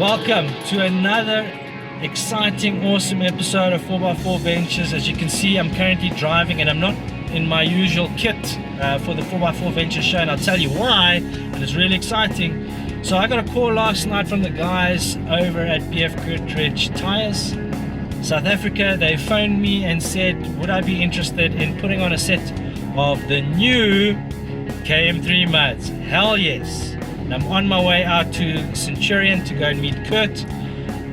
Welcome to another exciting, awesome episode of 4x4 Ventures. As you can see, I'm currently driving and I'm not in my usual kit for the 4x4 Ventures show, and I'll tell you why, and it's really exciting. So I got a call last night from the guys over at BFGoodrich Tires South Africa. They phoned me and said, would I be interested in putting on a set of the new KM3 muds? Hell yes. And I'm on my way out to Centurion to go and meet Kurt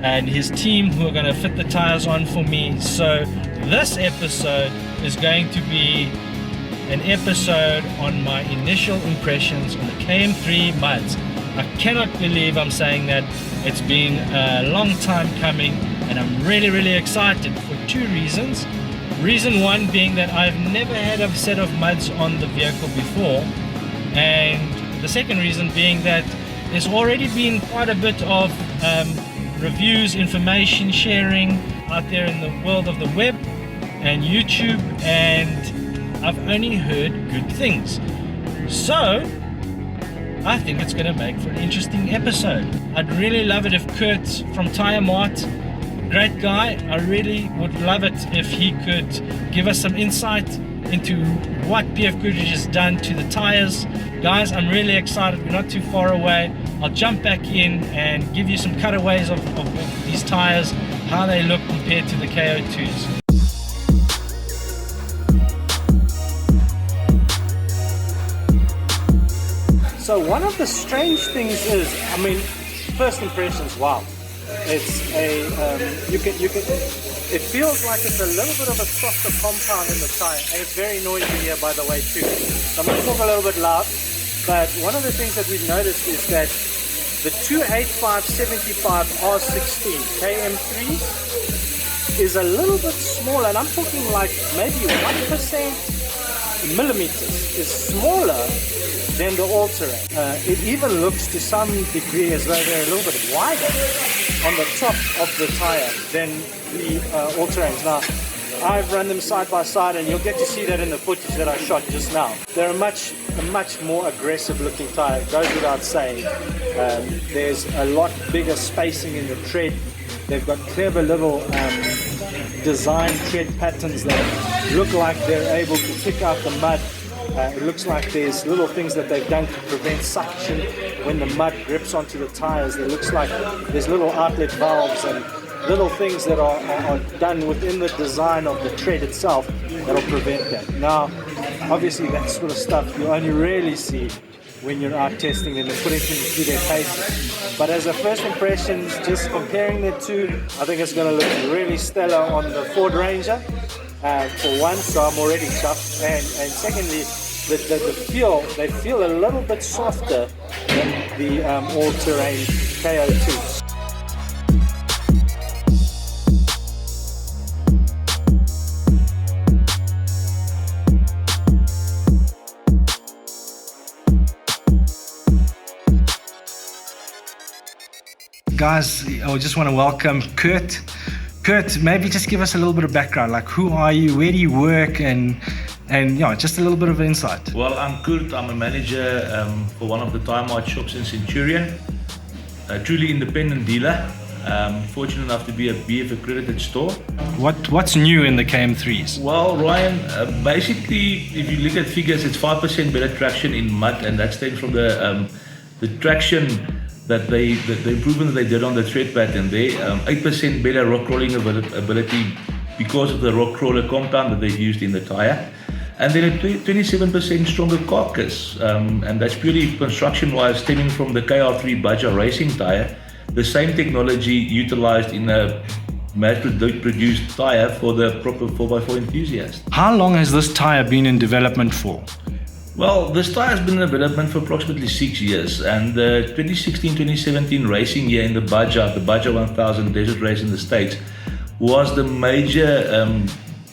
and his team, who are going to fit the tires on for me. So this episode is going to be an episode on my initial impressions on the KM3 muds. I cannot believe I'm saying that. It's been a long time coming, and I'm really excited for two reasons. Reason one being that I've never had a set of muds on the vehicle before, and the second reason being that there's already been quite a bit of reviews, information sharing out there in the world of the web and YouTube, and I've only heard good things. So I think it's going to make for an interesting episode. I'd really love it if Kurt from Tyremart, great guy, I really would love it if he could give us some insight into what BFGoodrich has done to the tires. Guys, I'm really excited. We're not too far away. I'll jump back in and give you some cutaways of these tires, how they look compared to the KO2s. So one of the strange things is, I mean, first impressions, wow. It's a, it feels like it's a little bit of a softer compound in the tire, and it's very noisy here, by the way, too. So I'm going to talk a little bit loud, but one of the things that we've noticed is that the 285/75 R16 KM3 is a little bit smaller, and I'm talking like maybe 1% millimeters is smaller than the all-terrain. It even looks to some degree as though they're a little bit wider on the top of the tire than the all-terrains. Now, I've run them side by side, and you'll get to see that in the footage that I shot just now. They're a much more aggressive looking tire, it goes without saying. There's a lot bigger spacing in the tread. They've got clever little design tread patterns that look like they're able to pick out the mud. It looks like there's little things that they've done to prevent suction when the mud grips onto the tires. It looks like there's little outlet valves and little things that are done within the design of the tread itself that'll prevent that. Now, obviously that sort of stuff you only really see when you're out testing them and putting things through their paces. But as a first impression, just comparing the two, I think it's going to look really stellar on the Ford Ranger. For one, so I'm already chuffed, and secondly, they feel a little bit softer than the all-terrain KO2s. Guys, I just want to welcome Kurt. Kurt, maybe just give us a little bit of background, like who are you, where do you work, and yeah, just a little bit of insight. Well, I'm Kurt. I'm a manager for one of the Tyremart shops in Centurion, a truly independent dealer. Fortunate enough to be a BF accredited store. What's new in the KM3s? Well, Ryan, basically, if you look at figures, it's 5% better traction in mud, and that stems from the traction that the improvement that they did on the tread pattern there. 8% better rock crawling ability because of the rock crawler compound that they've used in the tire, and then a 27% stronger carcass, and that's purely construction-wise stemming from the KR3 Budger racing tire, the same technology utilized in a mass-produced tire for the proper 4x4 enthusiast. How long has this tire been in development for? Well, this tire has been in development for approximately 6 years, and the 2016-2017 racing year in the Budger 1000 desert race in the States was the major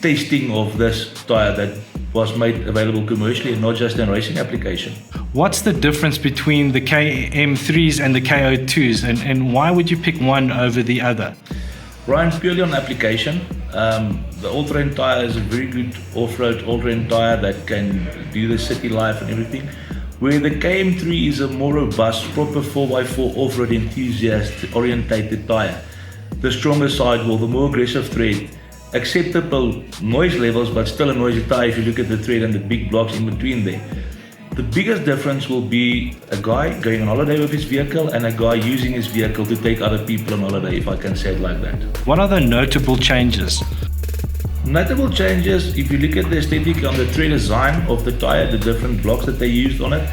testing of this tire that was made available commercially and not just in racing application. What's the difference between the KM3s and the KO2s, and why would you pick one over the other? Ryan, purely on application. The all-terrain tire is a very good off-road all-terrain tire that can do the city life and everything. where the KM3 is a more robust, proper 4x4 off-road enthusiast orientated tyre. The stronger sidewall, the more aggressive tread, acceptable noise levels, but still a noisy tyre if you look at the tread and the big blocks in between there. The biggest difference will be a guy going on holiday with his vehicle and a guy using his vehicle to take other people on holiday, if I can say it like that. What are the notable changes? Notable changes, if you look at the aesthetic on the tread design of the tyre, the different blocks that they used on it,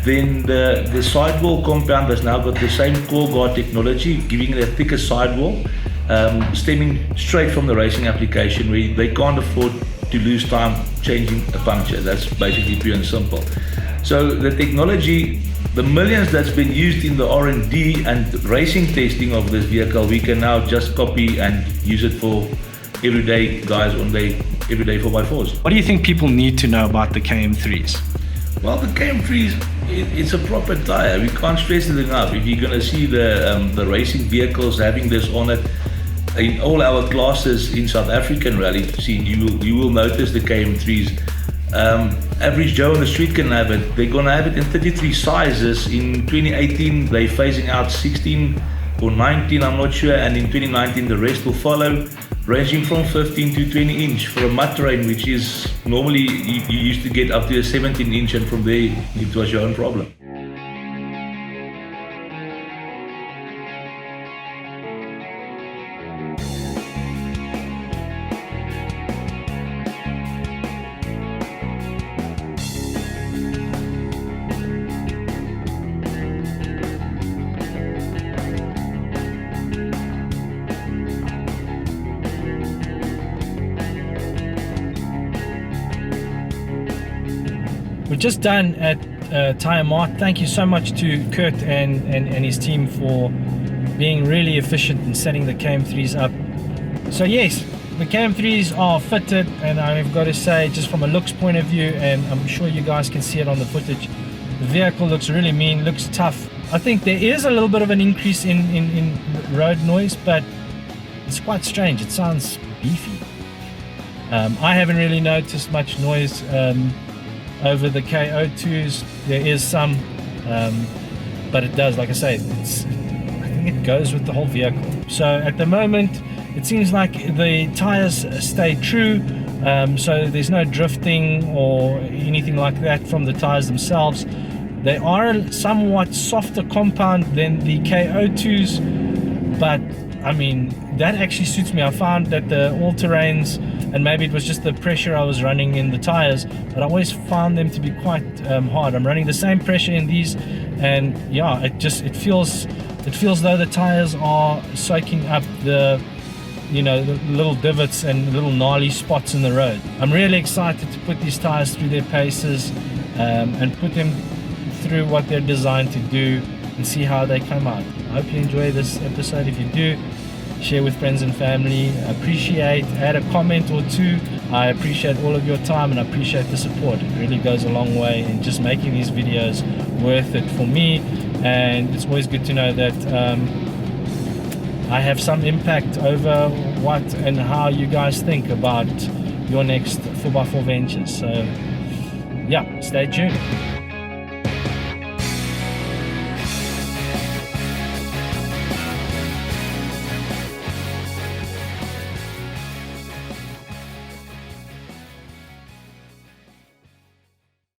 then the sidewall compound has now got the same core guard technology, giving it a thicker sidewall, stemming straight from the racing application, where they can't afford to lose time changing a puncture. That's basically pure and simple. So the technology, the millions that's been used in the R&D and racing testing of this vehicle, we can now just copy and use it for everyday guys on their everyday 4x4s. What do you think people need to know about the KM3s? Well, the KM3s, it's a proper tyre. We can't stress it enough. If you're going to see the racing vehicles having this on it, in all our classes in South African rally scene, you will notice the KM3s. Average Joe on the street can have it. They're going to have it in 33 sizes. In 2018, they're phasing out 16 or 19, I'm not sure, and in 2019 the rest will follow, ranging from 15 to 20 inch for a mud terrain, which is normally you used to get up to a 17 inch, and from there it was your own problem. We're just done at Tyremart. Thank you so much to Kurt and his team for being really efficient in setting the KM3s up. So yes, the KM3s are fitted, and I've got to say, just from a looks point of view, and I'm sure you guys can see it on the footage, the vehicle looks really mean, looks tough. I think there is a little bit of an increase in road noise, but it's quite strange. It sounds beefy. I haven't really noticed much noise over the KO2s. There is some, but it does, like I say, I think it goes with the whole vehicle. So at the moment, it seems like the tires stay true, so there's no drifting or anything like that from the tires themselves. They are a somewhat softer compound than the KO2s, but I mean, that actually suits me. I found that the all-terrains, and maybe it was just the pressure I was running in the tires, but I always found them to be quite hard. I'm running the same pressure in these, and yeah, it feels though the tires are soaking up the little divots and little gnarly spots in the road. I'm really excited to put these tires through their paces and put them through what they're designed to do and see how they come out. I hope you enjoy this episode. If you do, share with friends and family. Add a comment or two. I appreciate all of your time, and I appreciate the support. It really goes a long way in just making these videos worth it for me, and it's always good to know that I have some impact over what and how you guys think about your next 4x4 ventures. So yeah, stay tuned.